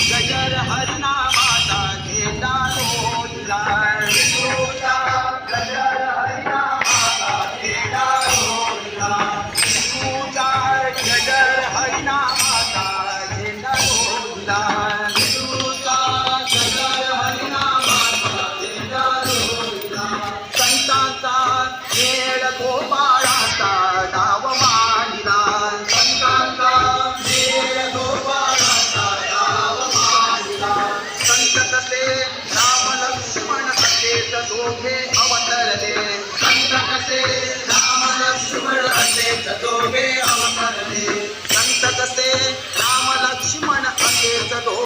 गजर हरिनामाचा झेंडा रोजला गजर हरिनामाचा झेंडा रोजला गजर हरिनामाचा झेंडा रोजला गजर हरिनामाचा झेंडा रोजला संतांचा खेळ गोपाळाचा डाव मांडला संतांचा खेळ गोपाळाचा डाव मांडला संत कसे राम लक्ष्मण असेच दोघे अवतरले संत कसे राम लक्ष्मण असेच दोघे अवतरले संत कसे राम लक्ष्मण असेच दोघे